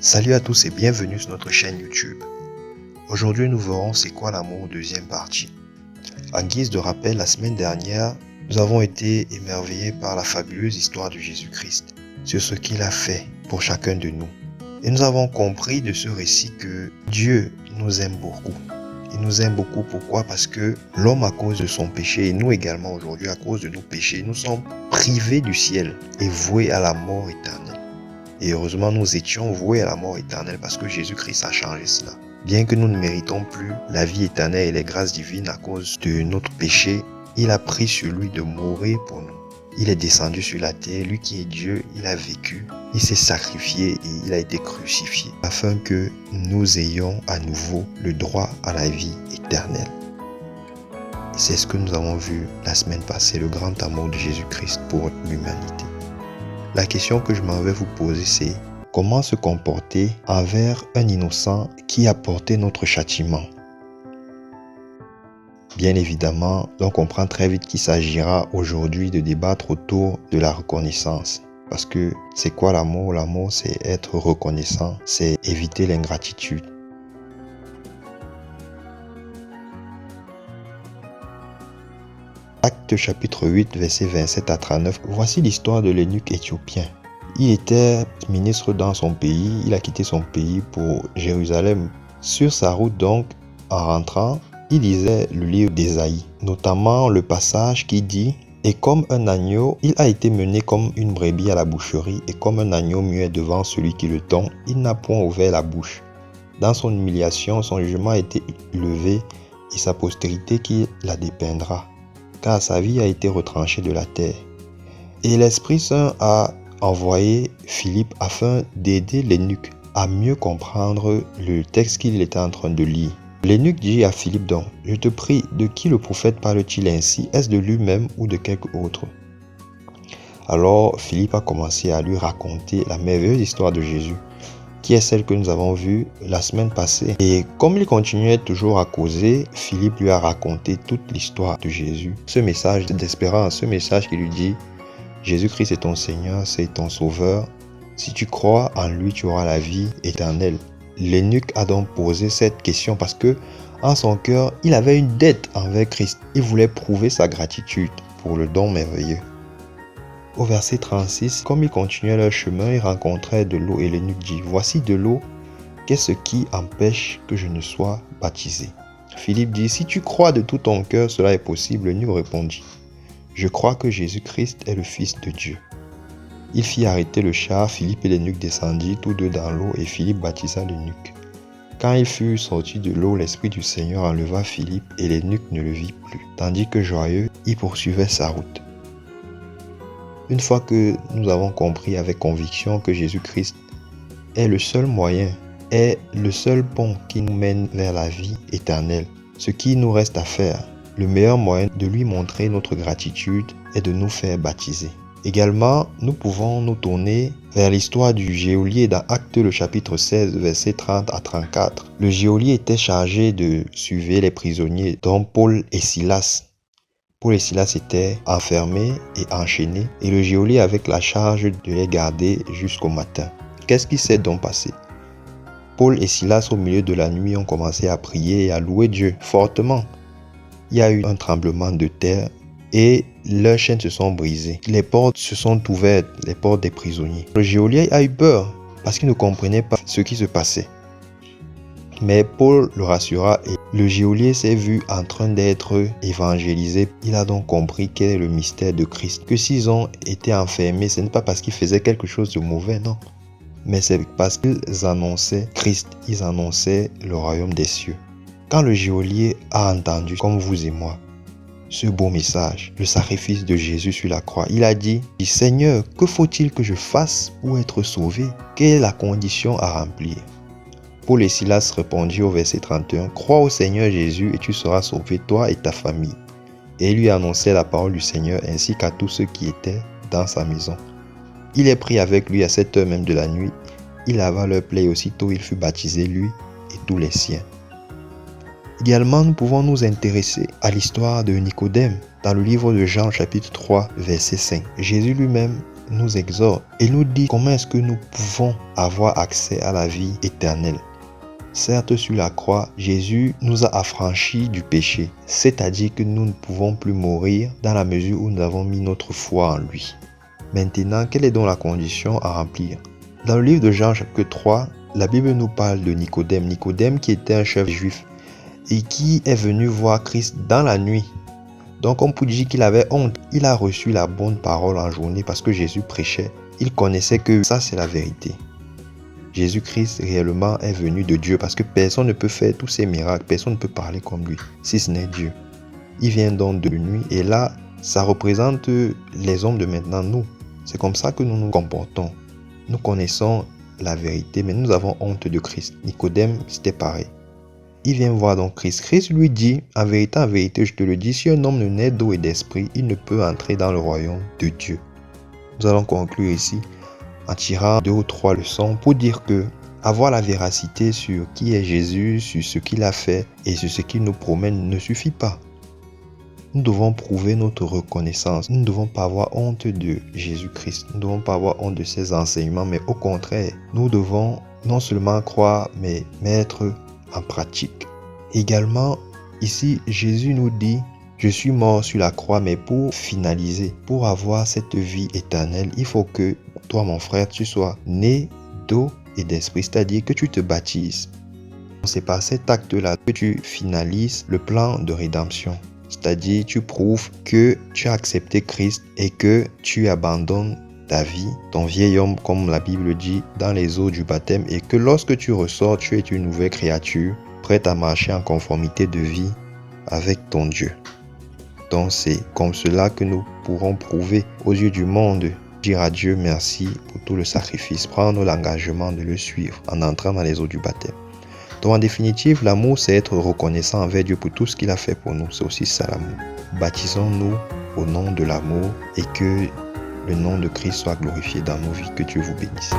Salut à tous et bienvenue sur notre chaîne YouTube. Aujourd'hui nous verrons c'est quoi l'amour, deuxième partie. En guise de rappel, la semaine dernière, nous avons été émerveillés par la fabuleuse histoire de Jésus-Christ, sur ce qu'il a fait pour chacun de nous. Et nous avons compris de ce récit que Dieu nous aime beaucoup. Il nous aime beaucoup, pourquoi? Parce que l'homme, à cause de son péché, et nous également aujourd'hui, à cause de nos péchés, nous sommes privés du ciel et voués à la mort éternelle. Et heureusement, nous étions voués à la mort éternelle parce que Jésus-Christ a changé cela. Bien que nous ne méritons plus la vie éternelle et les grâces divines à cause de notre péché, il a pris sur lui de mourir pour nous. Il est descendu sur la terre, lui qui est Dieu, il a vécu, il s'est sacrifié et il a été crucifié afin que nous ayons à nouveau le droit à la vie éternelle. Et c'est ce que nous avons vu la semaine passée, le grand amour de Jésus-Christ pour l'humanité. La question que je m'en vais vous poser, c'est comment se comporter envers un innocent qui a porté notre châtiment? Bien évidemment, on comprend très vite qu'il s'agira aujourd'hui de débattre autour de la reconnaissance. Parce que c'est quoi l'amour? L'amour, c'est être reconnaissant, c'est éviter l'ingratitude. Actes chapitre 8, versets 27 à 39, voici l'histoire de l'eunuque éthiopien. Il était ministre dans son pays, il a quitté son pays pour Jérusalem. Sur sa route donc, en rentrant, il lisait le livre d'Ésaïe, notamment le passage qui dit « Et comme un agneau, il a été mené comme une brebis à la boucherie, et comme un agneau muet devant celui qui le tond, il n'a point ouvert la bouche. Dans son humiliation, son jugement a été levé, et sa postérité qui la dépeindra. Car sa vie a été retranchée de la terre. » Et l'Esprit Saint a envoyé Philippe afin d'aider l'eunuque à mieux comprendre le texte qu'il était en train de lire. L'eunuque dit à Philippe donc, « Je te prie, de qui le prophète parle-t-il ainsi? Est-ce de lui-même ou de quelque autre ?» Alors Philippe a commencé à lui raconter la merveilleuse histoire de Jésus, qui est celle que nous avons vue la semaine passée. Et comme il continuait toujours à causer, Philippe lui a raconté toute l'histoire de Jésus. Ce message d'espérance, ce message qui lui dit « Jésus-Christ est ton Seigneur, c'est ton Sauveur. Si tu crois en lui, tu auras la vie éternelle. » L'eunuque a donc posé cette question parce que, en son cœur, il avait une dette envers Christ. Il voulait prouver sa gratitude pour le don merveilleux. Au verset 36, comme ils continuaient leur chemin, ils rencontraient de l'eau et l'eunuque dit « Voici de l'eau, qu'est-ce qui empêche que je ne sois baptisé ?» Philippe dit « Si tu crois de tout ton cœur, cela est possible. » L'eunuque répondit « Je crois que Jésus-Christ est le Fils de Dieu. » Il fit arrêter le char, Philippe et l'eunuque descendirent tous deux dans l'eau et Philippe baptisa l'eunuque. Quand il fut sorti de l'eau, l'Esprit du Seigneur enleva Philippe et l'eunuque ne le vit plus, tandis que joyeux, il poursuivait sa route. Une fois que nous avons compris avec conviction que Jésus-Christ est le seul moyen, est le seul pont qui nous mène vers la vie éternelle, ce qui nous reste à faire, le meilleur moyen de lui montrer notre gratitude est de nous faire baptiser. Également, nous pouvons nous tourner vers l'histoire du geôlier dans Actes le chapitre 16, versets 30 à 34. Le geôlier était chargé de surveiller les prisonniers, dont Paul et Silas. Paul et Silas étaient enfermés et enchaînés, et le geôlier avait la charge de les garder jusqu'au matin. Qu'est-ce qui s'est donc passé? Paul et Silas, au milieu de la nuit, ont commencé à prier et à louer Dieu fortement. Il y a eu un tremblement de terre et leurs chaînes se sont brisées. Les portes se sont ouvertes, les portes des prisonniers. Le geôlier a eu peur parce qu'il ne comprenait pas ce qui se passait. Mais Paul le rassura et le geôlier s'est vu en train d'être évangélisé. Il a donc compris quel est le mystère de Christ. Que s'ils ont été enfermés, ce n'est pas parce qu'ils faisaient quelque chose de mauvais, non. Mais c'est parce qu'ils annonçaient Christ, ils annonçaient le royaume des cieux. Quand le geôlier a entendu, comme vous et moi, ce beau message, le sacrifice de Jésus sur la croix, il a dit « Seigneur, que faut-il que je fasse pour être sauvé? Quelle est la condition à remplir ?» Paul et Silas répondirent au verset 31 « Crois au Seigneur Jésus et tu seras sauvé, toi et ta famille. » Et il lui annonçait la parole du Seigneur ainsi qu'à tous ceux qui étaient dans sa maison. Il est pris avec lui à cette heure même de la nuit. Il lava leurs plaies et aussitôt il fut baptisé, lui et tous les siens. Également, nous pouvons nous intéresser à l'histoire de Nicodème dans le livre de Jean chapitre 3 verset 5. Jésus lui-même nous exhorte et nous dit comment est-ce que nous pouvons avoir accès à la vie éternelle. Certes, sur la croix, Jésus nous a affranchis du péché, c'est-à-dire que nous ne pouvons plus mourir dans la mesure où nous avons mis notre foi en lui. Maintenant, quelle est donc la condition à remplir? Dans le livre de Jean chapitre 3, la Bible nous parle de Nicodème. Nicodème qui était un chef juif et qui est venu voir Christ dans la nuit. Donc on peut dire qu'il avait honte. Il a reçu la bonne parole en journée parce que Jésus prêchait. Il connaissait que ça c'est la vérité. Jésus-Christ réellement est venu de Dieu parce que personne ne peut faire tous ces miracles, personne ne peut parler comme lui, si ce n'est Dieu. Il vient donc de nuit et là, ça représente les hommes de maintenant, nous. C'est comme ça que nous nous comportons. Nous connaissons la vérité, mais nous avons honte de Christ. Nicodème, c'était pareil. Il vient voir donc Christ. Christ lui dit, en vérité, je te le dis, si un homme ne naît d'eau et d'esprit, il ne peut entrer dans le royaume de Dieu. Nous allons conclure ici en tirant 2 ou 3 leçons pour dire que avoir la véracité sur qui est Jésus, sur ce qu'il a fait et sur ce qu'il nous promet ne suffit pas. Nous devons prouver notre reconnaissance. Nous ne devons pas avoir honte de Jésus-Christ. Nous ne devons pas avoir honte de ses enseignements, mais au contraire, nous devons non seulement croire, mais mettre en pratique. Également, ici, Jésus nous dit, je suis mort sur la croix, mais pour finaliser, pour avoir cette vie éternelle, il faut que toi, mon frère, tu sois né d'eau et d'esprit, c'est-à-dire que tu te baptises. C'est par cet acte-là que tu finalises le plan de rédemption. C'est-à-dire, tu prouves que tu as accepté Christ et que tu abandonnes ta vie, ton vieil homme, comme la Bible dit, dans les eaux du baptême et que lorsque tu ressors, tu es une nouvelle créature, prête à marcher en conformité de vie avec ton Dieu. Donc, c'est comme cela que nous pourrons prouver aux yeux du monde, dire à Dieu merci pour tout le sacrifice, prendre l'engagement de le suivre en entrant dans les eaux du baptême. Donc en définitive, l'amour, c'est être reconnaissant envers Dieu pour tout ce qu'il a fait pour nous. C'est aussi ça l'amour. Baptisons-nous au nom de l'amour et que le nom de Christ soit glorifié dans nos vies. Que Dieu vous bénisse.